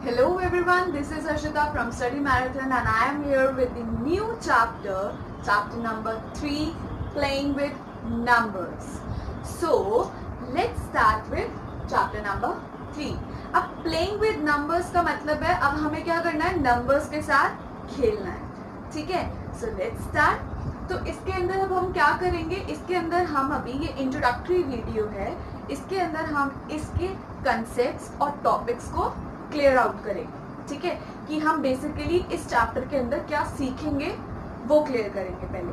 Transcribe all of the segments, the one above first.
Hello everyone, this is Ashita from Study Marathon and I am here with the new chapter number 3, playing with numbers. So, let's start with chapter number 3. अब playing with numbers का मतलब है अब हमें क्या करना है, numbers के साथ खेलना है, ठीक है. So let's start. तो इसके अंदर अब हम क्या करेंगे, इसके अंदर हम अभी ये इंट्रोडक्टरी वीडियो है, इसके अंदर हम इसके कंसेप्ट्स और टॉपिक्स को क्लियर आउट करेंगे, ठीक है, कि हम बेसिकली इस चैप्टर के अंदर क्या सीखेंगे वो क्लियर करेंगे पहले,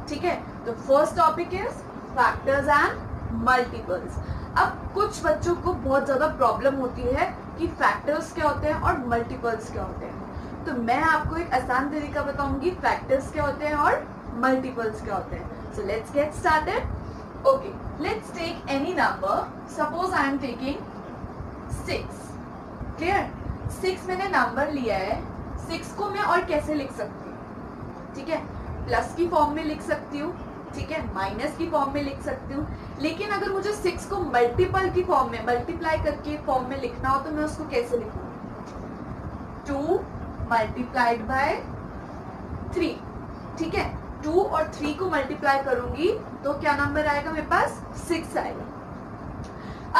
ठीक है. तो first topic is factors and multiples. अब कुछ बच्चों को बहुत ज्यादा प्रॉब्लम होती है कि फैक्टर्स क्या होते हैं और मल्टीपल्स क्या होते हैं. तो मैं आपको एक आसान तरीका बताऊंगी फैक्टर्स क्या होते हैं और मल्टीपल्स क्या होते हैं. So let's get started. Okay, let's take any number. Suppose I am taking 6. Clear? 6 मैंने नंबर लिया है. 6 को मैं और कैसे लिख सकती हूँ, ठीक है, प्लस की फॉर्म में लिख सकती हूँ, ठीक है, माइनस की फॉर्म में लिख सकती हूँ. लेकिन अगर मुझे 6 को मल्टीपल की फॉर्म में, मल्टीप्लाई करके फॉर्म में लिखना हो तो मैं उसको कैसे लिखूंगी? 2 मल्टीप्लाइड बाय 3, ठीक है. 2 और 3 को मल्टीप्लाई करूंगी तो क्या नंबर आएगा मेरे पास? 6 आएगा.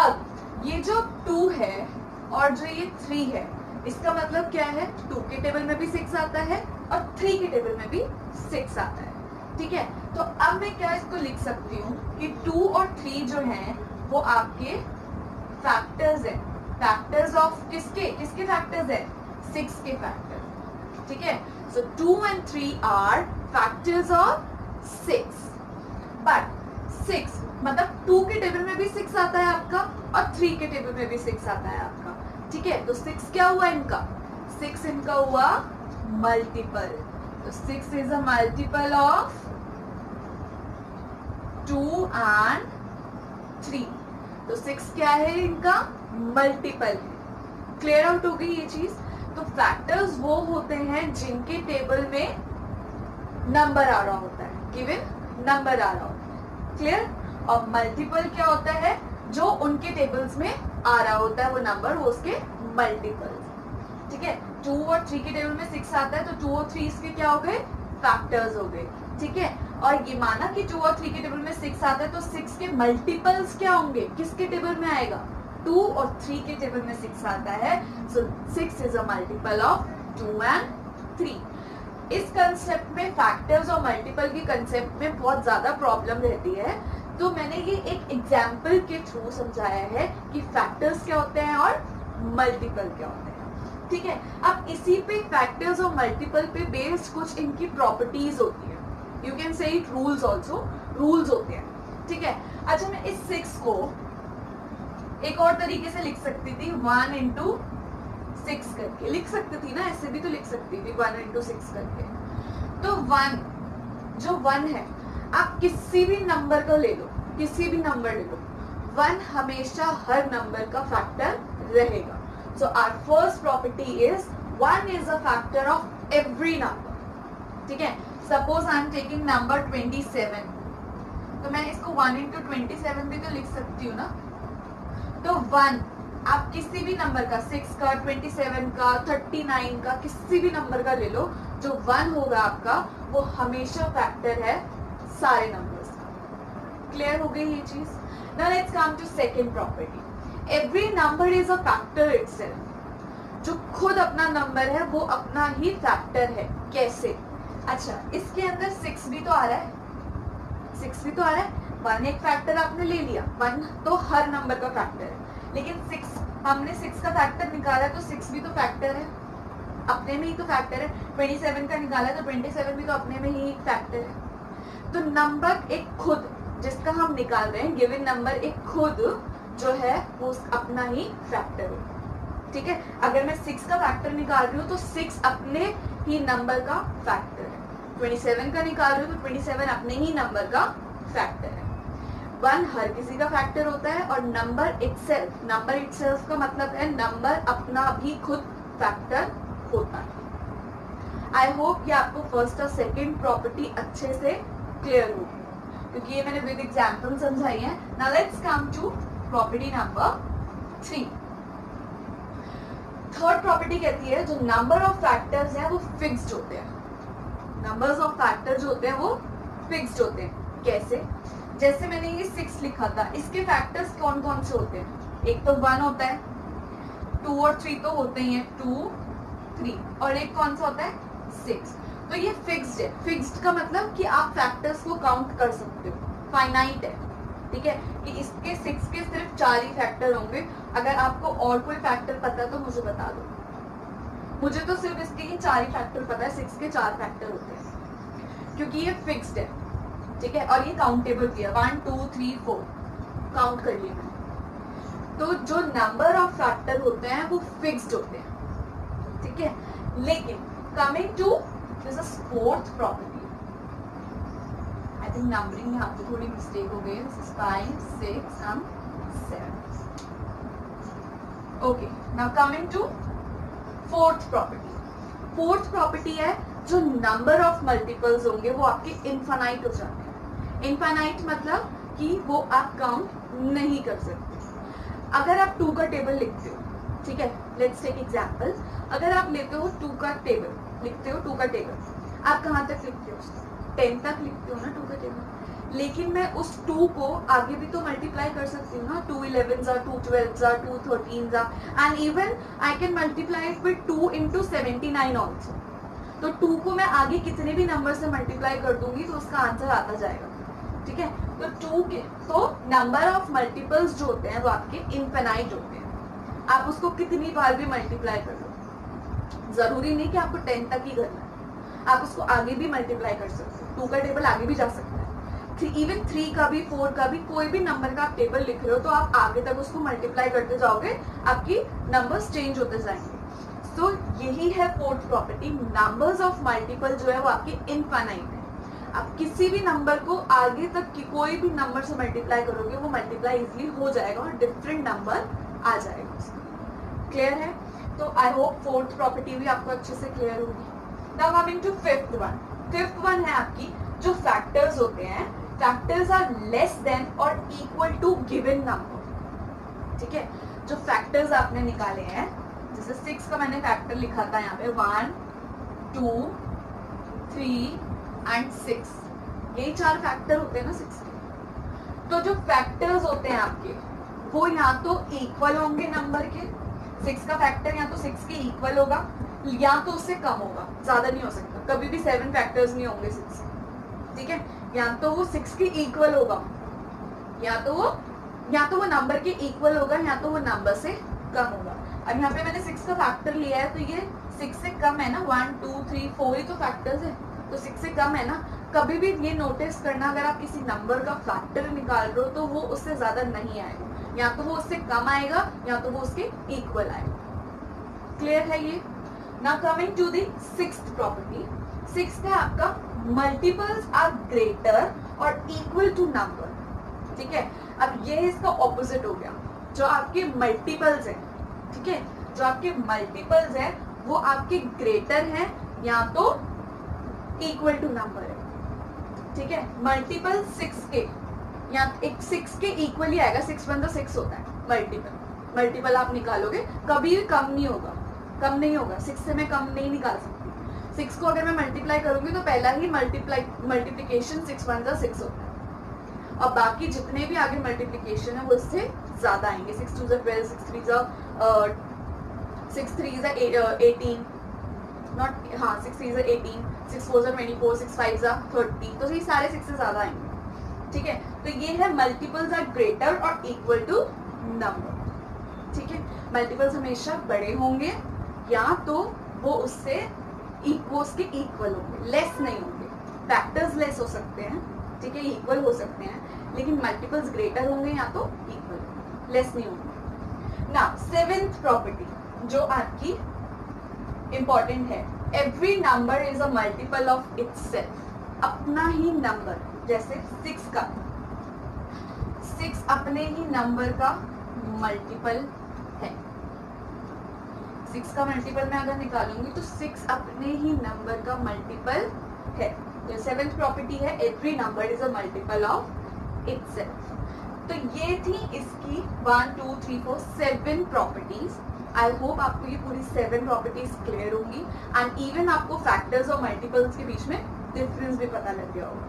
अब ये जो 2 है और जो ये 3 है, इसका मतलब क्या है? 2 के टेबल में भी 6 आता है और 3 के टेबल में भी 6 आता है, ठीक है. तो अब मैं क्या इसको लिख सकती हूँ कि 2 और 3 जो हैं वो आपके फैक्टर्स हैं. फैक्टर्स ऑफ किसके फैक्टर्स है? 6 के फैक्टर, ठीक है. So 2 and 3 are factors of 6. But 6 मतलब 2 के टेबल में भी 6 आता है आपका और 3 के टेबल में भी 6 आता है आपका, ठीक है. तो 6 क्या हुआ इनका? 6 इनका हुआ मल्टीपल. तो 6 is a multiple of 2 and 3. तो 6 क्या है इनका? मल्टीपल है. क्लियर आउट हो गई ये चीज. तो फैक्टर्स वो होते हैं जिनके टेबल में नंबर आ रहा होता है, गिवन नंबर आ रहा होता है. क्लियर? और मल्टीपल क्या होता है? जो उनके टेबल्स में आ रहा होता है वो नंबर, वो उसके मल्टीपल, ठीक है. 2 और 3 के टेबल में 6 आता है तो 2 और 3 इसके क्या हो गए? फैक्टर्स हो गए, ठीक है. और ये माना कि 2 और 3 के टेबल में 6 आता है तो 6 के मल्टीपल्स क्या होंगे? किसके टेबल में आएगा? 2 और 3 के टेबल में 6 आता है. सो 6 is a multiple of 2 and 3. इस कंसेप्ट में, फैक्टर्स और मल्टीपल के कंसेप्ट में बहुत ज्यादा प्रॉब्लम रहती है. तो मैंने ये एक एग्जाम्पल के थ्रू समझाया है कि फैक्टर्स क्या होते हैं और मल्टीपल क्या होते हैं, ठीक है. अब इसी पे फैक्टर्स और मल्टीपल पे बेस्ड कुछ इनकी प्रॉपर्टीज होती है. You can say it rules also, rules होते हैं, ठीक है. अच्छा, मैं इस 6 को एक और तरीके से लिख सकती थी, 1 into 6 करके लिख सकती थी ना, ऐसे भी तो लिख सकती थी 1 into 6 करके. तो 1 जो 1 है, आप किसी भी नंबर का ले लो, किसी भी नंबर ले लो, 1 हमेशा हर नंबर का फैक्टर रहेगा. So our first property is 1 is a factor of every number, ठीक है. Suppose I am taking number 27, तो मैं इसको 1 into 27 भी तो लिख सकती हूँ ना. तो 1 आप किसी भी नंबर का, 6 का, 27 का, 39 का, किसी भी नंबर का ले लो, जो 1 होगा आपका वो हमेशा फैक्टर है सारे नंबर्स का. क्लियर हो गई ये चीज. Now let's come to second property. Every number is a factor itself. जो खुद अपना नंबर है वो अपना ही फैक्टर है. कैसे? अच्छा, इसके अंदर 6 भी तो आ रहा है, 6 भी तो आ रहा है. 1 एक फैक्टर आपने ले लिया, 1 तो हर नंबर का फैक्टर है. लेकिन 6 हमने 6 का फैक्टर निकाला तो 6 भी तो फैक्टर है, अपने में ही तो फैक्टर है. 27 का निकाला तो 27 भी तो अपने में ही फैक्टर है. तो नंबर एक खुद जिसका हम निकाल रहे हैं, गिवन नंबर एक खुद जो है वो अपना ही फैक्टर है, ठीक है. अगर मैं 6 का फैक्टर निकाल रही हूँ तो 6 अपने ही नंबर का फैक्टर है. 27 का निकाल रही हूँ तो 27 अपने ही नंबर का फैक्टर है. 1 हर किसी का फैक्टर होता है और नंबर इटसेल्फ का मतलब है नंबर अपना भी खुद फैक्टर होता है. आई होप कि आपको फर्स्ट और सेकंड प्रॉपर्टी अच्छे से क्लियर होगी क्योंकि ये मैंने विद एग्जांपल समझाई है. Now let's come to property number 3. Third property कहती है जो नंबर ऑफ फैक्टर्स है वो फिक्स्ड होते हैं. नंबर्स ऑफ फैक्टर जो होते हैं वो फिक्स्ड होते हैं. कैसे? जैसे मैंने ये 6 लिखा था, इसके फैक्टर्स कौन कौन से होते हैं? एक तो 1 होता है, 2 और 3 तो होते ही हैं, 2 3, और एक कौन सा होता है? 6. तो ये फिक्स्ड है. फिक्स्ड का मतलब कि आप फैक्टर्स को काउंट कर सकते हो, फाइनाइट है. ठीक है, कि इसके 6 के सिर्फ 4 ही फैक्टर होंगे. अगर आपको और कोई फैक्टर पता है तो मुझे बता दो. मुझे तो सिर्फ इसके ही 4 ही फैक्टर पता है, 6 के 4 फैक्टर होते हैं, क्योंकि ये फिक्स्ड है. ठीक है, और ये काउंटेबल भी है, 1 2 3 4 काउंट कर लिए मैंने. तो जो नंबर ऑफ फैक्टर होते हैं वो फिक्स्ड होते हैं. ठीक है, लेकिन coming to this is fourth property. I think numbering यहाँ पे थोड़ी मिस्टेक हो गई. This is 5 6 and 7. Okay, now coming to fourth property. Fourth property है जो नंबर ऑफ मल्टीपल्स होंगे वो आपके इनफाइनाइट हो जाते हैं. इनफाइनाइट मतलब कि वो आप काउंट नहीं कर सकते. अगर आप 2 का टेबल लिखते हो, ठीक है, लेट्स टेक एग्जांपल. अगर आप लेते हो 2 का टेबल, लिखते हो 2 का टेबल, आप कहाँ तक लिखते हो? 10 तक लिखते हो ना 2 का टेबल. लेकिन मैं उस 2 को आगे भी तो मल्टीप्लाई कर सकती हूँ ना. 2 11s 2 12s 2 13s and even I can multiply it with 2 into 79 also. तो 2 को मैं आगे कितने भी नंबर से मल्टीप्लाई कर दूंगी तो उसका आंसर आता जाएगा. ठीक है, तो 2 के तो नंबर ऑफ मल्टीपल्स जो होते हैं वो आपके इनफिनाइट होते हैं. आप उसको कितनी बार भी मल्टीप्लाई कर लो. जरूरी नहीं कि आपको 10 तक ही करना है, आप उसको आगे भी मल्टीप्लाई कर सकते हो. 2 का टेबल आगे भी जा सकता है. इवन 3 का भी, 4 का भी, कोई भी नंबर का आप टेबल लिख रहे हो तो आप आगे तक उसको मल्टीप्लाई करते जाओगे, आपकी नंबर्स चेंज होते जाएंगे. तो यही है fourth property. Numbers of multiple जो है वो आपके इनफाइनाइट है. आप किसी भी नंबर को आगे तक की कोई भी नंबर से मल्टीप्लाई करोगे वो मल्टीप्लाई इजिली हो जाएगा और डिफरेंट नंबर आ जाएगा. क्लियर है? तो आई होप फोर्थ प्रॉपर्टी भी आपको अच्छे से क्लियर होगी. Now coming to fifth one. Fifth one है आपकी जो फैक्टर्स होते हैं. फैक्टर्स आर लेस देन और इक्वल टू गिवन नंबर. ठीक है, जो फैक्टर्स आपने निकाले हैं, जैसे 6 का मैंने फैक्टर लिखा था यहाँ पे 1 2 3 एंड 6. यही 4 फैक्टर होते हैं ना 6 के. तो जो फैक्टर्स होते हैं आपके वो या तो इक्वल होंगे नंबर के. 6 का फैक्टर या तो 6 के इक्वल होगा या तो उससे कम होगा, ज्यादा नहीं हो सकता. कभी भी 7 फैक्टर्स नहीं होंगे 6. ठीक है, या तो वो 6 के इक्वल होगा या तो वो नंबर के इक्वल होगा या तो वो नंबर से कम होगा. अब यहाँ पे मैंने 6 का फैक्टर लिया है तो ये 6 से कम है ना. 1 2 3 4 ही तो फैक्टर्स है, तो 6 से कम है ना. कभी भी ये नोटिस करना, अगर आप किसी नंबर का फैक्टर निकाल रहे हो तो वो उससे ज्यादा नहीं आएगा, या तो वो उससे कम आएगा या तो वो उसके इक्वल आएगा. क्लियर है ये? Now coming to the sixth property. Sixth है आपका मल्टीपल्स आर ग्रेटर और इक्वल टू नंबर. ठीक है, अब ये इसका ऑपोजिट हो गया. जो आपके मल्टीपल्स है, ठीक है, जो आपके मल्टीपल्स है वो आपके ग्रेटर हैं या तो इक्वल टू नंबर है. ठीक है, मल्टीपल 6 के या एक 6 के इक्वल ही आएगा. 6 1 6 होता है मल्टीपल आप निकालोगे कभी भी कम नहीं होगा, कम नहीं होगा. 6 से मैं कम नहीं निकाल सकती. 6 को अगर मैं मल्टीप्लाई करूंगी तो पहला ही मल्टीप्लिकेशन 6 1 6 होता है, और बाकी जितने भी आगे मल्टीप्लिकेशन है वो इससे ज्यादा आएंगे. 6 2 12, 6 3 18, नॉट, हाँ 6 3 18, 6 4 24, 6 5 30. तो ये सारे 6 से ज्यादा आएंगे. ठीक है, तो ये है मल्टीपल्स आर ग्रेटर और इक्वल टू नंबर. ठीक है, मल्टीपल्स हमेशा बड़े होंगे या तो वो उससे उसके इक्वल होंगे, लेस नहीं होंगे. फैक्टर्स लेस हो सकते हैं, ठीक है, इक्वल हो सकते हैं, लेकिन मल्टीपल्स ग्रेटर होंगे या तो इक्वल, लेस नहीं होंगे. ना सेवेंथ प्रॉपर्टी जो आपकी इंपॉर्टेंट है, every number is a multiple of itself. अपना ही नंबर, जैसे 6 का 6 अपने ही नंबर का मल्टीपल है. 6 का मल्टीपल मैं अगर निकालूंगी तो 6 अपने ही नंबर का मल्टीपल है. तो सेवेंथ प्रॉपर्टी है every number is a multiple of itself. तो ये थी इसकी 1 2 3 4 7 प्रॉपर्टीज। आई होप आपको ये पूरी 7 प्रॉपर्टीज क्लियर होंगी एंड इवन आपको फैक्टर्स और मल्टीपल्स के बीच में डिफरेंस भी पता लग गया होगा।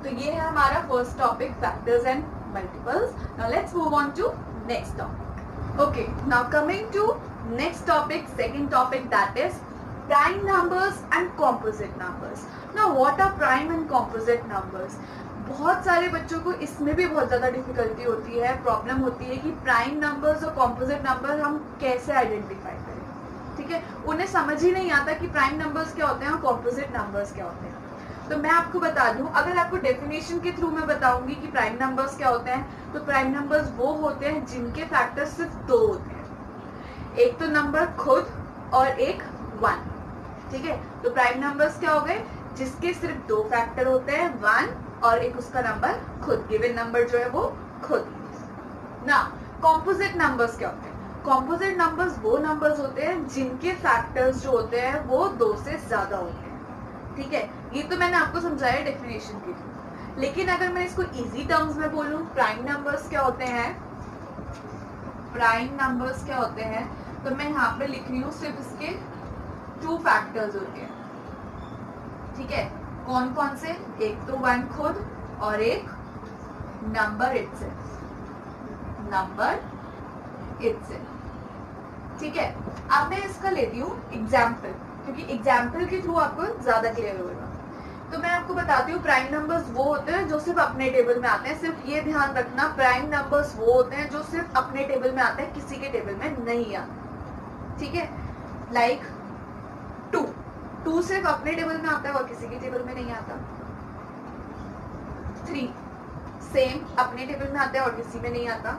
तो ये है हमारा first topic, factors and multiples. Now let's move on to next topic. Okay, now coming to next topic, second topic, that is prime numbers and composite numbers. Now what are prime and composite numbers? बहुत सारे बच्चों को इसमें भी बहुत ज़्यादा difficulty होती है, प्रॉब्लम होती है कि प्राइम नंबर्स और कॉम्पोजिट नंबर हम कैसे आइडेंटिफाई करें। ठीक है, उन्हें समझ ही नहीं आता कि प्राइम नंबर्स क्या होते हैं और कॉम्पोजिट नंबर्स क्या होते हैं। तो मैं आपको बता दूं, अगर आपको डेफिनेशन के थ्रू मैं बताऊंगी कि प्राइम नंबर्स क्या होते हैं, तो प्राइम नंबर्स वो होते हैं जिनके फैक्टर्स सिर्फ 2 होते हैं, एक तो नंबर खुद और एक 1। ठीक है, तो प्राइम नंबर्स क्या हो गए, जिसके सिर्फ 2 फैक्टर होते हैं, 1 और एक उसका नंबर खुद, गिवन नंबर जो है वो खुद। ना कॉम्पोजिट नंबर्स क्या होते हैं? कॉम्पोजिट नंबर्स वो नंबर्स होते हैं जिनके फैक्टर्स जो होते हैं वो 2 से ज्यादा होते हैं। ठीक है, ये तो मैंने आपको समझाया डेफिनेशन के लिए, लेकिन अगर मैं इसको इजी टर्म्स में बोलूं, प्राइम नंबर्स क्या होते हैं, प्राइम नंबर्स क्या होते हैं, तो मैं यहाँ पे लिख रही हूँ सिर्फ इसके 2 फैक्टर्स होते हैं। ठीक है, कौन कौन से? एक तो 1 खुद और एक नंबर इटसेल्फ, नंबर इटसेल्फ। ठीक है, अब मैं इसका लेती हूँ एग्जाम्पल, क्योंकि एग्जाम्पल के थ्रू आपको ज्यादा क्लियर होगा। तो मैं आपको बताती हूँ, प्राइम नंबर्स वो होते हैं जो सिर्फ अपने टेबल में आते हैं। सिर्फ ये ध्यान रखना, प्राइम नंबर्स वो होते हैं जो सिर्फ अपने टेबल में आते हैं, किसी के टेबल में नहीं आते। ठीक है, लाइक 2 सिर्फ अपने टेबल में आता है और किसी के टेबल में नहीं आता। 3 सेम अपने टेबल में आता है और किसी में नहीं आता।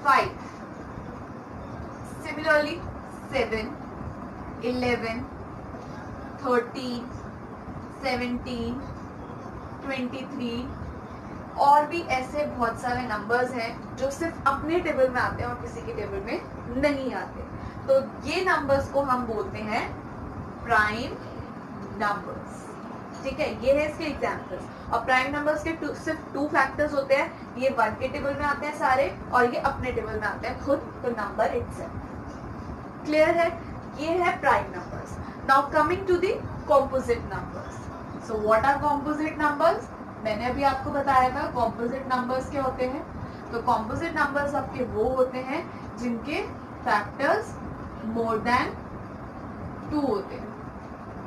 5 सिमिलरली 7 11 13 17 23 और भी ऐसे बहुत सारे नंबर्स हैं जो सिर्फ अपने टेबल में आते हैं और किसी के टेबल में नहीं आते। तो ये नंबर्स को हम बोलते हैं प्राइम नंबर्स। ठीक है, ये है इसके एग्जांपल्स। और प्राइम नंबर्स के सिर्फ 2 फैक्टर्स होते हैं, ये 1 के टेबल में आते हैं सारे और ये अपने टेबल में आते हैं खुद, तो नंबर इटसेल्फ। क्लियर है, ये है prime numbers. Now coming to the composite numbers. So what are composite numbers? मैंने अभी आपको बताया था कॉम्पोजिट नंबर्स क्या होते हैं। तो कॉम्पोजिट नंबर्स आपके वो होते हैं जिनके फैक्टर्स मोर देन 2 होते हैं,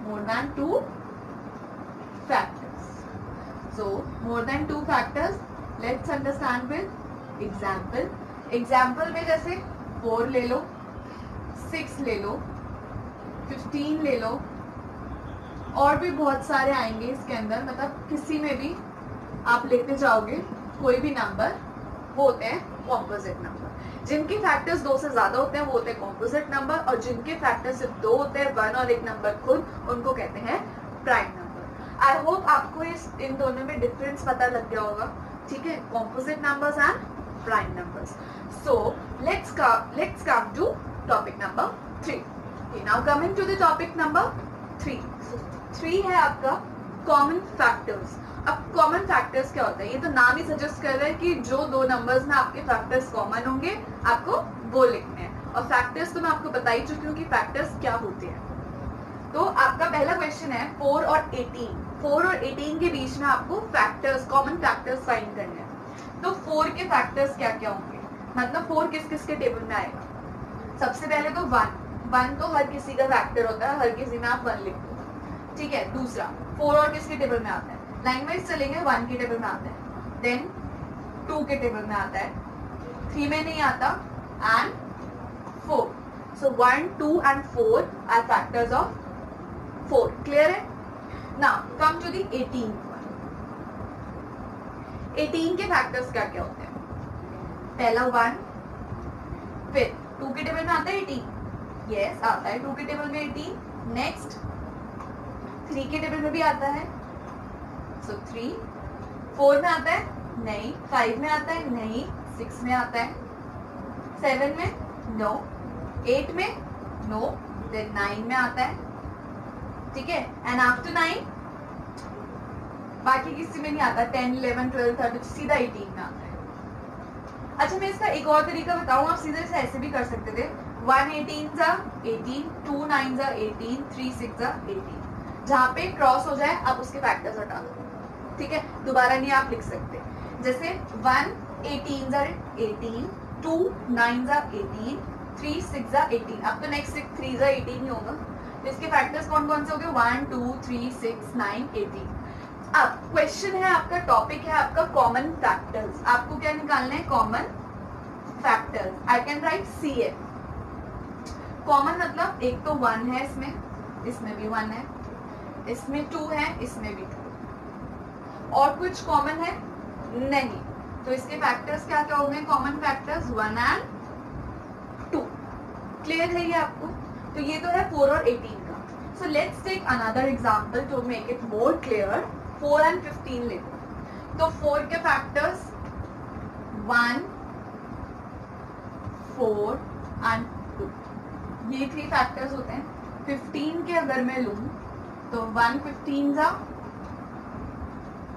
more than 2 factors. So more than 2 factors. Let's understand with example. Example में जैसे 4 ले लो, 6 ले लो, 15 ले लो, और भी बहुत सारे आएंगे इसके अंदर। मतलब किसी में भी आप लेते जाओगे कोई भी नंबर, वो होते हैं कॉम्पोजिट नंबर। जिनके फैक्टर्स 2 से ज्यादा होते हैं वो होते हैं कॉम्पोजिट नंबर, और जिनके फैक्टर्स सिर्फ 2 होते हैं, 1 और एक नंबर खुद, उनको कहते हैं प्राइम नंबर। आई होप आपको इन दोनों में डिफरेंस पता लग गया होगा। ठीक है, composite numbers and prime numbers. So let's come to topic number 3। Now coming to the topic number 3। 3 है आपका कॉमन फैक्टर्स। अब कॉमन फैक्टर्स क्या होता है? ये तो नाम ही सजेस्ट कर रहा है कि जो 2 नंबर्स में आपके फैक्टर्स कॉमन होंगे आपको वो लिखने हैं। और फैक्टर्स तो मैं आपको बता ही चुकी हूँ कि फैक्टर्स क्या होते हैं। तो आपका पहला क्वेश्चन है 4 और 18। 4 और 18 के बीच में आपको फैक्टर्स, कॉमन फैक्टर्स फाइंड करने हैं। तो 4 के फैक्टर्स क्या क्या होंगे, मतलब 4 किस किस के टेबल में आएगा? सबसे पहले तो 1 तो हर किसी का फैक्टर होता है, हर किसी में आप 1 लिख दो। ठीक है, दूसरा 4 और किसके टेबल में आता है? लाइन वाइज चलेंगे, 1 के टेबल में आता है, देन 2 के टेबल में आता है, 3 में नहीं आता, and 4। So 1, 2 and 4 are factors of 4। Clear है? Now come to the 18th one। 18 के फैक्टर्स क्या क्या होते हैं? पहला 1, फिर 2 के टेबल में आता है 18, यस आता है 2 के टेबल में 18। नेक्स्ट 3 के टेबल में भी आता है, सो 3। 4 में आता है नहीं, 5 में आता है नहीं, 6 में आता है, 7 में नो, 8 में नो, देन 9 में आता है। ठीक है, एंड आफ्टर 9 बाकी किसी में नहीं आता, 10, 11, 12, 13 सीधा 18 में आता है। अच्छा मैं इसका एक और तरीका बताऊं, आप सीधे से ऐसे भी कर सकते थे, 1 18 जा 18, 2 9 जा 18, 3 6 जा 18, जहाँ पे क्रॉस हो जाए आप उसके फैक्टर्स हटा दो, ठीक है, दोबारा नहीं आप लिख सकते। जैसे 1 18 जा 18, 2 9 जा 18, 3 6 जा 18, अब तो नेक्स्ट 3 जा 18 ही होगा, तो इसके फैक्टर्स कौन कौन से हो गए, 1 2 3 6 9 18। अब क्वेश्चन है आपका, टॉपिक है आपका कॉमन फैक्टर्स, आपको क्या निकालना है, common factors. I can write CF, common मतलब एक तो 1 है इसमें भी 1 है, इसमें 2 है, इसमें भी 2, और कुछ कॉमन है नहीं, तो इसके फैक्टर्स क्या क्या हो गए, कॉमन फैक्टर्स 1 and 2। क्लियर है ये आपको? तो ये तो है 4 और 18 का। So let's take another example to make it more clear. 4 and 15 ले लो, तो 4 के फैक्टर्स 1 4 and 2, ये 3 फैक्टर्स होते हैं। 15 के अगर मैं लूं तो 1 15 जा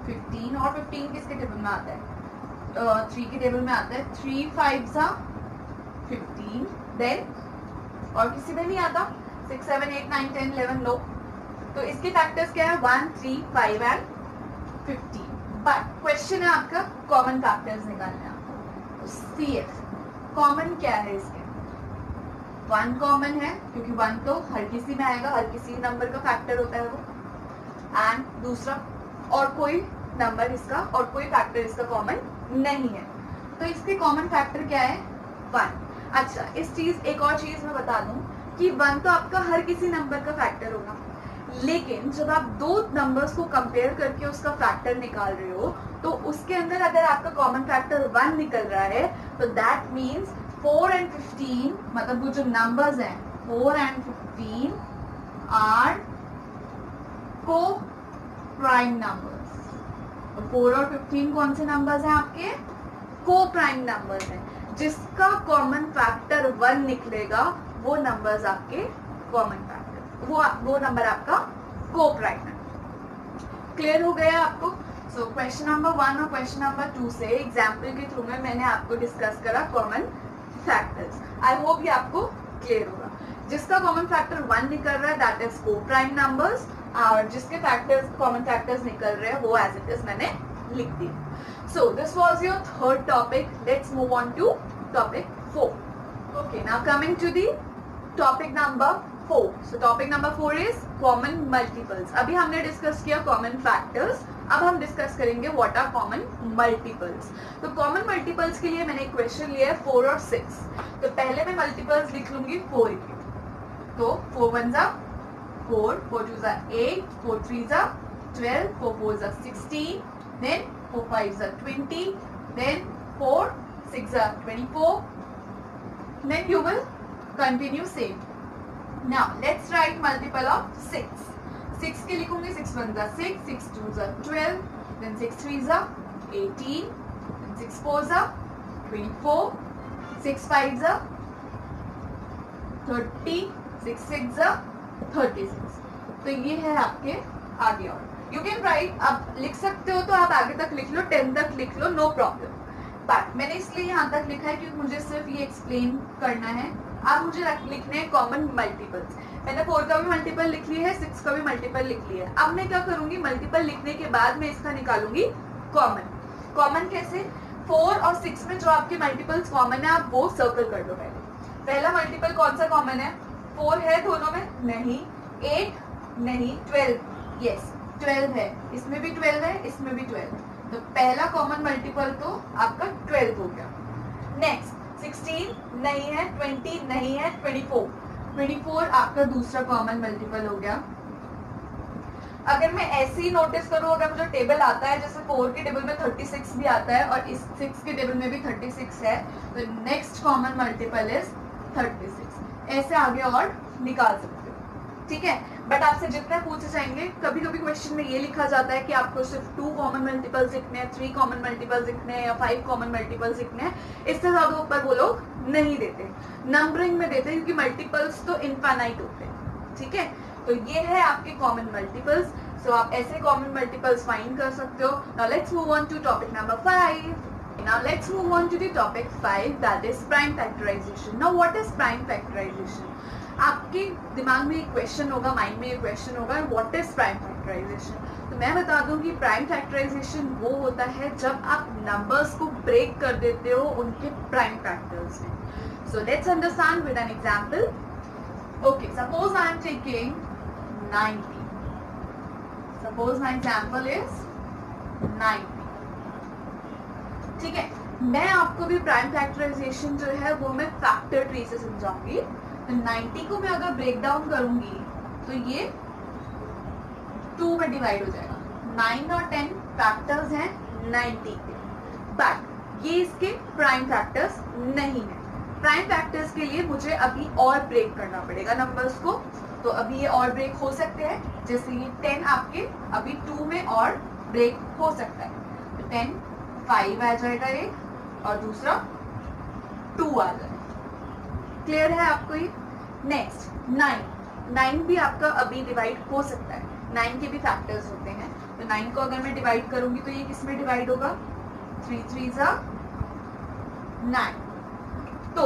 15, और 15 किसके टेबल में आता है, 3 के टेबल में आता है, 3 5 जा 15, देन और किसी में नहीं आता, 6 7 8 9 10 11 नो, तो इसके फैक्टर्स क्या है, 1 3 5 and 15। बट क्वेश्चन है आपका कॉमन फैक्टर्स निकालने आपको, CF कॉमन क्या है इसके, 1 कॉमन है क्योंकि 1 तो हर किसी में आएगा, हर किसी नंबर का फैक्टर होता है वो, एंड दूसरा और कोई नंबर इसका और कोई फैक्टर इसका कॉमन नहीं है, तो इसके कॉमन फैक्टर क्या है, 1। अच्छा एक और चीज मैं बता दूं कि 1 तो आपका हर किसी नंबर का फैक्टर होगा, लेकिन जब आप दो नंबर्स को कंपेयर करके उसका फैक्टर निकाल रहे हो, तो उसके अंदर अगर आपका कॉमन फैक्टर 1 निकल रहा है, तो दैट मीन्स 4 and 15, मतलब वो जो नंबर्स हैं 4 and 15 आर को प्राइम नंबर्स। तो 4 और 15 कौन से नंबर्स हैं आपके, को प्राइम नंबर्स हैं, जिसका कॉमन फैक्टर 1 निकलेगा वो नंबर्स आपके कॉमन फैक्टर, वो नंबर आपका को प्राइम है। क्लियर हो गया आपको? सो क्वेश्चन नंबर 1 और क्वेश्चन नंबर 2 से एग्जाम्पल के थ्रू में मैंने आपको डिस्कस करा कॉमन फैक्टर्स। आई होप ये आपको क्लियर होगा। जिसका कॉमन फैक्टर 1 निकल रहा है दैट इज को प्राइम नंबर्स, और जिसके फैक्टर्स कॉमन फैक्टर्स निकल रहे हैं वो एज इट इज मैंने लिख दिया। So this was your third topic. Let's move on to topic 4। Okay, now coming to the topic number 4. So topic number 4 is common multiples. अभी हमने डिस्कस किया common factors, अब हम डिस्कस करेंगे what are common multiples. तो common multiples के लिए मैंने एक क्वेश्चन लिया है 4 और 6. तो पहले मैं multiples लिख लूंगी 4 की, तो 4 1 जा 4, 4 2 जा 8, 4 3 जा 12, 4 4 जा 16, then 4 5 जा 20, then 4 6 जा 24, then you will continue same. Now let's write multiple of 6. 6 के लिखूंगी 6 1 जा 6, 6 2 जा 12, then 6 3 जा 18, then 6 4 जा 24, 6 5 जा 30, 6 6 जा 36. तो ये है आपके आगे। और यू कैन राइट, आप लिख सकते हो तो आप आगे तक लिख लो, 10 तक लिख लो, नो प्रॉब्लम। बट मैंने इसलिए यहाँ तक लिखा है क्योंकि मुझे सिर्फ ये एक्सप्लेन करना है। अब मुझे लिखने हैं कॉमन मल्टीपल्स। मैंने 4 का भी मल्टीपल लिख लिया है, 6 का भी मल्टीपल लिख लिया है। अब मैं क्या करूंगी, मल्टीपल लिखने के बाद मैं इसका निकालूंगी कॉमन। कॉमन कैसे, 4 और 6 में जो आपके मल्टीपल्स कॉमन है आप वो सर्कल कर दो। पहला मल्टीपल कौन सा कॉमन है, 4 है दोनों में, नहीं, 8 नहीं, 12 यस 12 है, इसमें भी 12 है, इसमें भी 12 है, तो पहला कॉमन मल्टीपल तो आपका 12 हो गया। नेक्स्ट 16 नहीं है, 20 नहीं है, 24 आपका दूसरा कॉमन मल्टीपल हो गया। अगर मैं ऐसे ही नोटिस करूं, अगर मुझे टेबल आता है जैसे 4 के टेबल में 36 भी आता है और इस 6 के टेबल में भी 36 है, तो नेक्स्ट कॉमन मल्टीपल इज 36। ऐसे आगे और निकाल सकते हो, ठीक है। बट आपसे जितने पूछे जाएंगे, कभी कभी क्वेश्चन में ये लिखा जाता है कि आपको सिर्फ 2 कॉमन मल्टीपल्स लिखने हैं, 3 कॉमन मल्टीपल्स लिखने हैं या 5 कॉमन मल्टीपल्स लिखने हैं, इससे ज्यादा ऊपर वो लोग नहीं देते, नंबरिंग में देते हैं, क्योंकि मल्टीपल्स तो इनफाइनाइट होते हैं, ठीक है। तो ये है आपके कॉमन मल्टीपल्स। सो आप ऐसे कॉमन मल्टीपल्स फाइंड कर सकते हो. Now let's move on to topic number 5. Now let's move on to the topic 5, that is prime factorization. Now what is prime factorization? आपके दिमाग में एक क्वेश्चन होगा, माइंड में एक क्वेश्चन होगा, व्हाट इज प्राइम फैक्टराइजेशन. तो मैं बता दूं कि प्राइम फैक्टराइजेशन वो होता है जब आप नंबर्स को ब्रेक कर देते हो उनके प्राइम फैक्टर्स में. So let's understand with an example. Okay, suppose I am taking 90. Suppose my example is 90. ठीक है, मैं आपको भी प्राइम फैक्टराइजेशन जो है वो मैं फैक्टर ट्री से समझाऊंगी. तो 90 को मैं अगर ब्रेक डाउन करूंगी तो ये 2 में डिवाइड हो जाएगा. 9 और 10 फैक्टर्स हैं 90 के, बट ये इसके प्राइम फैक्टर्स नहीं है. प्राइम फैक्टर्स के लिए मुझे अभी और ब्रेक करना पड़ेगा नंबर्स को. तो अभी ये और ब्रेक हो सकते हैं, जैसे ये 10 आपके अभी 2 में और ब्रेक हो सकता है. तो 10 5 आ जाएगा ये, और दूसरा 2 आ जाएगा. क्लियर है आपको ये? नेक्स्ट 9 भी आपका अभी डिवाइड हो सकता है. 9 के भी फैक्टर्स होते हैं. तो 9 को अगर मैं डिवाइड करूंगी तो ये किस में डिवाइड होगा? 3 3 9. तो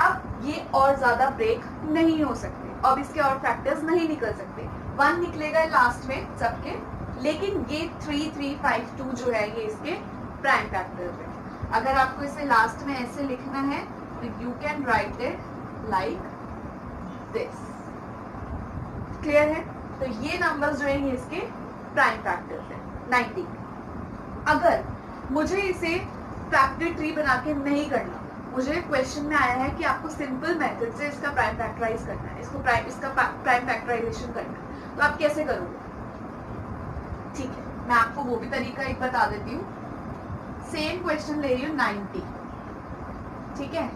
अब ये और ज्यादा ब्रेक नहीं हो सकते, अब इसके और फैक्टर्स नहीं निकल सकते. 1 निकलेगा लास्ट में सबके, लेकिन ये 3 3 5 2 जो है ये इसके प्राइम फैक्टर है. अगर आपको इसे लास्ट में ऐसे लिखना है तो you can write it like this. Clear है? तो ये नंबर्स जो है ये इसके प्राइम फैक्टर्स है 90. अगर मुझे इसे फैक्टर ट्री बना के नहीं करना, मुझे क्वेश्चन में आया है कि आपको सिंपल मेथड से इसका प्राइम फैक्टराइज करना है, इसका प्राइम फैक्टराइजेशन करना है, तो आप कैसे करोगे? ठीक है, मैं आपको वो भी तरीका एक बता देती हूँ. सेम क्वेश्चन ले रही हूँ 90. ठीक है,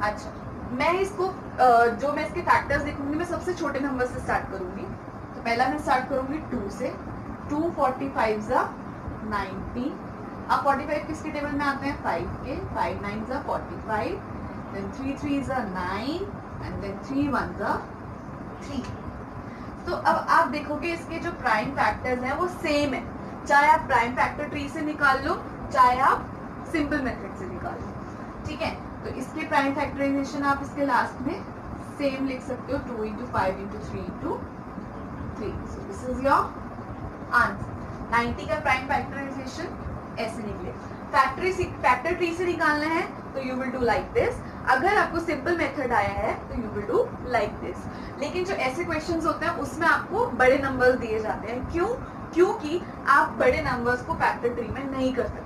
अच्छा, मैं इसको जो मैं इसके फैक्टर्स देखूंगी, मैं सबसे छोटे नंबर से स्टार्ट करूंगी. तो पहला मैं स्टार्ट करूंगी 2 से. 2 45 90. अब 45 किसके टेबल में आते हैं? 5 के. 5 9 45, then 3 3 9, and then 3 1 3. तो अब आप देखोगे इसके जो प्राइम फैक्टर्स हैं वो सेम है, चाहे आप प्राइम फैक्टर ट्री से निकाल लो, चाहे आप सिंपल मेथड से निकाल लो. ठीक है, तो इसके प्राइम फैक्टराइजेशन आप इसके लास्ट में सेम लिख सकते हो, 2 into 5 into 3 into 3. So this is your answer. 90 का प्राइम फैक्टराइजेशन ऐसे निकले. फैक्टर ट्री से निकालना है तो you will do like this. अगर आपको सिंपल मेथड आया है तो you will do like this. लेकिन जो ऐसे क्वेश्चंस होते हैं उसमें आपको बड़े नंबर्स दिए जाते हैं. क्यों? क्योंकि आप बड़े नंबर्स को फैक्टर ट्री में नहीं कर सकते.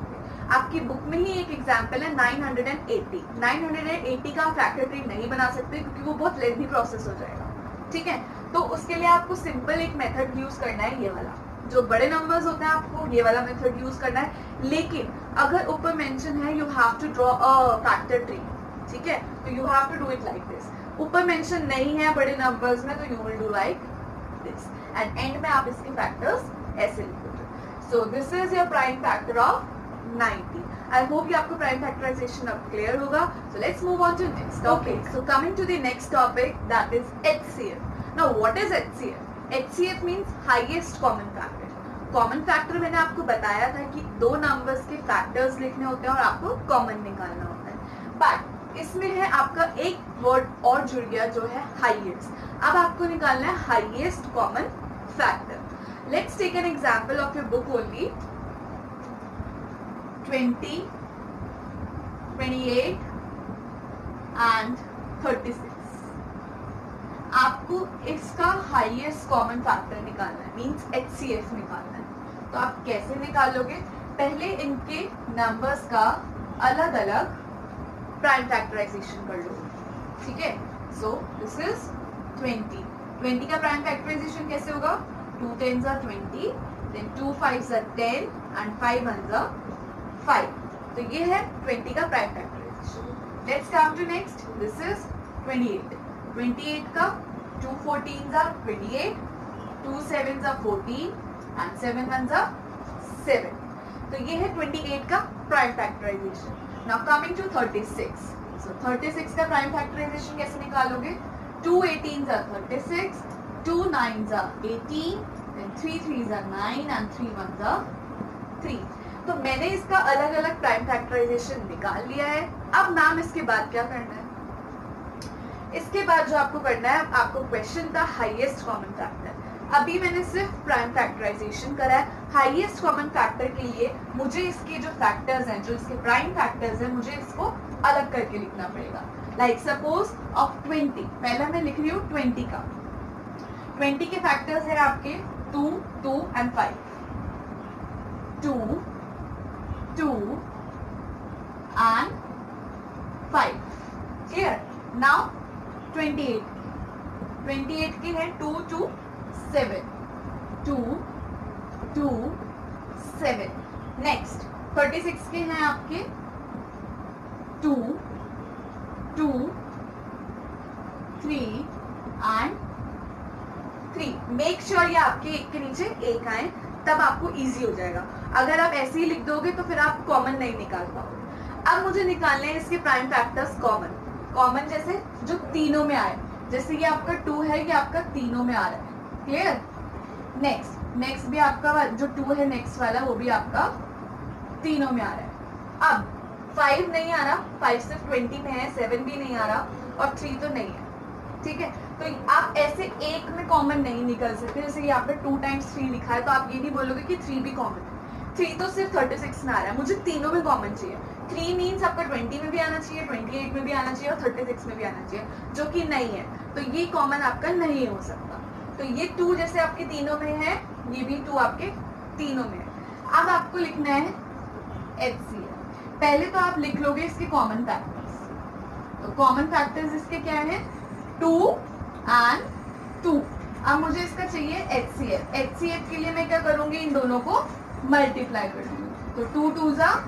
आपकी बुक में ही एक एग्जांपल है 980. 980 का फैक्टर ट्री नहीं बना सकते क्योंकि वो बहुत लेंथी प्रोसेस हो जाएगा. ठीक है, तो उसके लिए आपको सिंपल एक मेथड यूज करना है, ये वाला. जो बड़े नंबर्स होते हैं आपको ये वाला मेथड यूज करना है. लेकिन अगर ऊपर मेंशन है you have to draw a factor tree, ठीक है, तो you have to do it like this. ऊपर मेंशन नहीं है बड़े नंबर्स में तो you will do like this, and end में आप इसके फैक्टर्स ऐसे लिखोगे. So this is your prime factor of 90. I hope कि आपको प्राइम फैक्टराइजेशन अब क्लियर होगा. So let's move on to next topic. So coming to the next topic, that is HCF. Now what is HCF? HCF means highest common factor. Common factor मैंने आपको बताया था कि 2 numbers के factors लिखने होते हैं और आपको कॉमन निकालना होता है. बट इसमें है आपका एक वर्ड और जुड़ गया जो है हाईएस्ट. अब आपको निकालना है highest common factor. Let's take an example of your book only. 20, 28 and 36. आपको इसका हाईएस्ट कॉमन फैक्टर निकालना है, मींस HCF निकालना है. तो आप कैसे निकालोगे? पहले इनके नंबर्स का अलग अलग प्राइम फैक्टराइजेशन कर लो. ठीक है, सो दिस इज 20. 20 का प्राइम फैक्टराइजेशन कैसे होगा? 2 10s are 20, then 2 5s are 10 and 5 1s are 5. तो ये है 20 का prime factorization. Let's come to next. This is 28. 28 का 2 14s are 28, 2 7s are 14 and 7 1s are 7. तो ये है 28 का prime factorization. Now coming to 36. So 36 का प्राइम फैक्टराइजेशन कैसे निकालोगे? 2 18s are 36, 2 9s are 18 then 3 3s are 9 and 3 1s are 3. तो मैंने इसका अलग अलग प्राइम फैक्टराइजेशन निकाल लिया है. अब मैम इसके बाद क्या करना है? इसके बाद जो आपको करना है, आपको क्वेश्चन था हाईएस्ट कॉमन फैक्टर. अभी मैंने सिर्फ प्राइम फैक्टराइजेशन करा है. हाईएस्ट कॉमन फैक्टर के लिए मुझे इसके जो फैक्टर्स हैं, जो इसके प्राइम फैक्टर्स हैं, मुझे इसको अलग करके लिखना पड़ेगा. लाइक सपोज ऑफ 20, पहले मैं लिख रही हूँ 20 का. 20 के फैक्टर्स है आपके 2 2 एंड 5. 2 2 and 5. Clear? Now 28. 28 के हैं 2 2 7. 2 2 7. Next 36 के हैं आपके 2 2 3 and 3. मेक श्योर ये आपके एक के नीचे एक आए, तब आपको इजी हो जाएगा. अगर आप ऐसे ही लिख दोगे तो फिर आप कॉमन नहीं निकाल पाओगे. अब मुझे निकालने हैं इसके प्राइम फैक्टर्स कॉमन. कॉमन जैसे जो तीनों में आए, जैसे ये आपका 2 है, ये आपका तीनों में आ रहा है. क्लियर? नेक्स्ट भी आपका जो 2 है नेक्स्ट वाला, वो भी आपका तीनों में आ रहा है. अब 5 नहीं आ रहा, 5 सिर्फ 20 में है, 7 भी नहीं आ रहा और 3 तो नहीं है. ठीक है, तो आप ऐसे एक में कॉमन नहीं निकल सकते. जैसे यहाँ पे 2 times 3 लिखा है, तो आप ये नहीं बोलोगे कि 3 भी कॉमन है. 3 तो सिर्फ 36 में आ रहा है, मुझे तीनों में कॉमन चाहिए. 3 मीन्स आपका 20 में भी आना चाहिए, 28 में भी आना चाहिए और 36 में भी आना चाहिए, जो कि नहीं है. तो ये कॉमन आपका नहीं हो सकता. तो ये 2 जैसे आपके तीनों में है, ये भी 2 आपके तीनों में है. अब आपको लिखना है HCF. पहले तो आप लिख लोगे इसके कॉमन फैक्टर्स. तो कॉमन फैक्टर्स इसके क्या है? 2 and 2. अब मुझे इसका चाहिए HCF. HCF के लिए मैं क्या करूंगी? इन दोनों को मल्टीप्लाई कर दूंगी. तो 2 2s are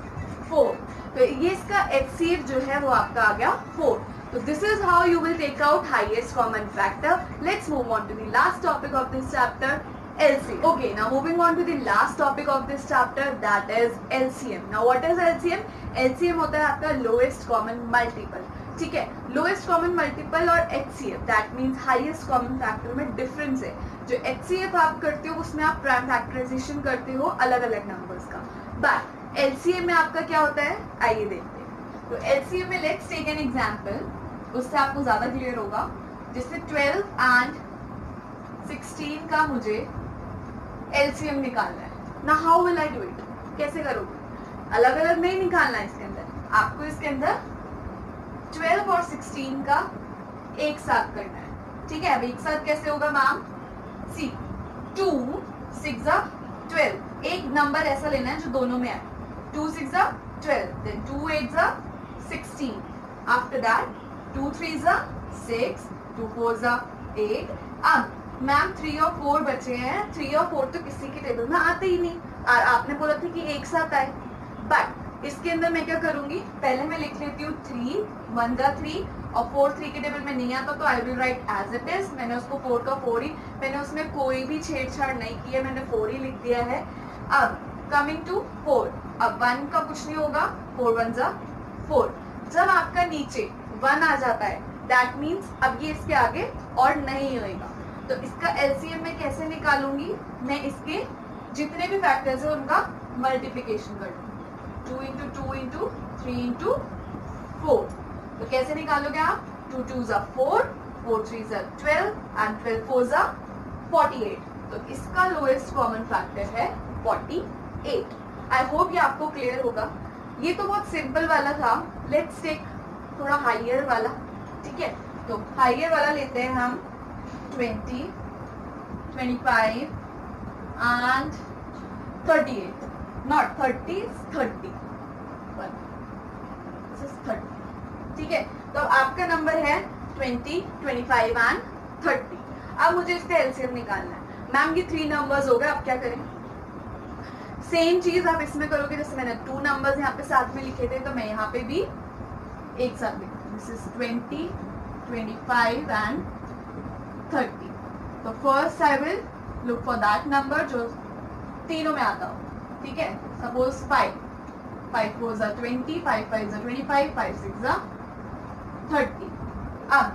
4. तो ये इसका HCF जो है वो आपका आ गया 4. So this is how you will take out highest common factor. Let's move on to the last topic of this chapter, LCM. Okay, now moving on to the last topic of this chapter, that is LCM. Now what is LCM? LCM होता है आपका lowest common multiple. ठीक है, lowest common multiple और HCF, that means highest common factor में difference है. जो HCF आप करते हो उसमें आप प्राइम फैक्टराइजेशन करते हो अलग अलग नंबर्स का. बट LCM में आपका क्या होता है, आइए देखते हैं. तो LCM में लेट्स टेक एन एग्जांपल, उससे आपको ज्यादा क्लियर होगा. जैसे 12 and 16 का मुझे LCM निकालना है. ना how will I do it? कैसे करोगे? अलग अलग नहीं निकालना है इसके अंदर, आपको इसके अंदर 12 और 16 का एक साथ करना है. ठीक है, अब एक साथ कैसे होगा मैम? सी 2 6 12. एक नंबर ऐसा लेना है जो दोनों में आए. 2 6 12, then 2 8 16. After that 2 3 6, 2 4 8. अब मैम 3 और 4 बचे हैं. 3 और 4 तो किसी के टेबल में आते ही नहीं, और आपने बोला था कि एक साथ आए. बट इसके अंदर मैं क्या करूंगी? पहले मैं लिख लेती हूँ 3 1 3 और 4 3 के टेबल में नहीं आता, तो I will write as it is. मैंने उसको 4 का 4 ही, मैंने उसमें कोई भी छेड़छाड़ नहीं की है, मैंने 4 ही लिख दिया है. अब कमिंग टू 4, अब 1 का कुछ नहीं होगा, 4 1 4. जब आपका नीचे 1 आ जाता है, दैट मीन्स अब ये इसके आगे और नहीं होएगा. तो इसका LCM मैं कैसे निकालूंगी? मैं इसके जितने भी फैक्टर्स है उनका मल्टीप्लीकेशन कर दूंगी. 2 into 2 into 3 into 4. तो कैसे निकालोगे आप? 2 2s are 4, 4 3s are 12 and 12 4s are 48. तो इसका लोएस्ट कॉमन फैक्टर है 48. आई होप ये आपको क्लियर होगा. ये तो बहुत सिंपल वाला था. लेट्स टेक थोड़ा हाइयर वाला. ठीक है, तो हाइयर वाला लेते हैं हम 20, 25 and 38. Not 30, 30. This is 30. ठीक है, तो आपका नंबर है 20, 25 and 30. अब मुझे इसका LCM निकालना है. मैम ये 3 नंबर्स हो गए, अब क्या करें? सेम चीज आप इसमें करोगे. जैसे मैंने 2 नंबर्स यहाँ पे साथ में लिखे थे, तो मैं यहाँ पे भी एक साथ लिखूँ. This is 20, 25 and 30. तो first I will look for that number जो तीनों में आता हो. ठीक है, suppose 5 4s are 20, 5 5s are 25, 5 6s are 30. अब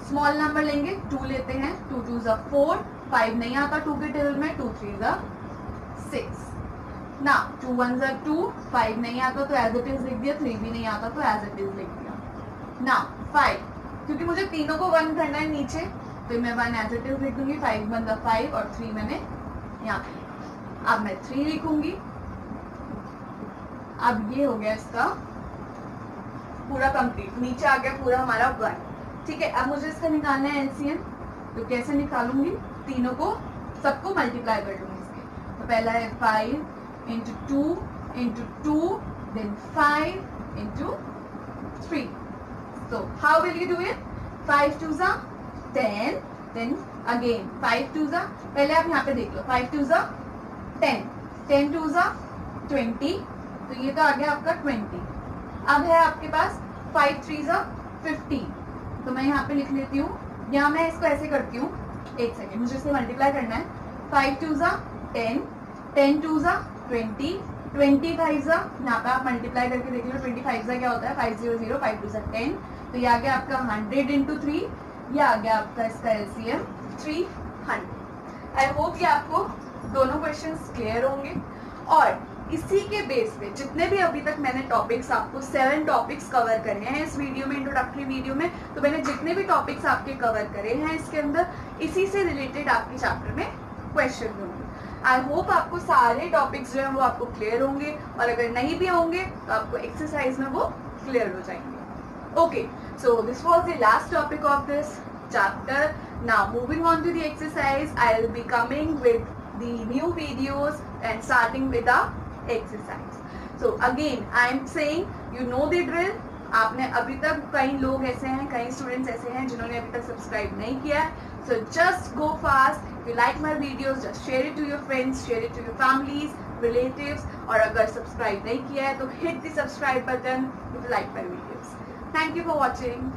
स्मॉल नंबर लेंगे, 2 लेते हैं. 2 2s are 4, 5 नहीं आता 2 के टेबल में, 2 3 ज़ा 6 ना, 2 1 ज़ा 2, 5 नहीं आता तो एज इट इज लिख दिया, 3 भी नहीं आता तो एज इट इज लिख दिया ना 5, क्योंकि मुझे तीनों को 1 करना है नीचे, तो मैं 1 एज इट इज लिख दूंगी, 5 1 ज़ा 5 और 3 मैंने यहाँ पे, अब मैं 3 लिखूंगी। अब ये हो गया इसका पूरा कंप्लीट, नीचे आ गया पूरा हमारा 1, ठीक है। अब मुझे इसका निकालना है एलसीएम, तो कैसे निकालूंगी, तीनों को सबको मल्टीप्लाई कर लूंगी इसके, तो पहला है 5 into 2 into 2 then 5 into 3, so how will you do it, 5 2 ज़ा 10 then again 5 2 ज़ा, पहले आप यहाँ पे देख लो, 5 2 ज़ा 10 10 2 ज़ा 20, तो ये तो आ गया आपका 20। अब है आपके पास 5 3 ज़ा 15, तो मैं यहाँ पे लिख लेती हूँ, यहाँ मैं इसको ऐसे करती हूँ, एक सेकेंड मुझे इसे मल्टीप्लाई करना है, 5 2 ज़ा 10 10 2 ज़ा 20 25 ज़ा, यहाँ पे आप मल्टीप्लाई करके देख लो, 25 ज़ा क्या होता है 5 0 0 5 2 ज़ा 10, तो ये आ गया आपका 100 इंटू 3, ये आ गया आपका इसका एलसीएम 300। आई होप कि आपको दोनों क्वेश्चंस क्लियर होंगे, और इसी के बेस पे जितने भी अभी तक मैंने टॉपिक्स, आपको 7 टॉपिक्स कवर करने हैं इस वीडियो में, इंट्रोडक्टरी वीडियो में, तो मैंने जितने भी टॉपिक्स आपके कवर करे हैं इसके अंदर, इसी से रिलेटेड आपके चैप्टर में क्वेश्चन होंगे। आई होप आपको सारे टॉपिक्स जो है वो आपको क्लियर होंगे, और अगर नहीं भी होंगे तो आपको एक्सरसाइज में वो क्लियर हो जाएंगे। Okay, so this was the last topic of this chapter. Now moving on to the exercise, I will be coming with the new videos and starting with the exercise. So again I am saying you know the drill. आपने अभी तक, कई लोग ऐसे हैं, कई students ऐसे हैं जिन्होंने अभी तक सब्सक्राइब नहीं किया है, so just go fast. If you like my videos, just share it to your friends, share it to your families, relatives, और अगर सब्सक्राइब नहीं किया है तो hit the subscribe button if you like my videos. Thank you for watching.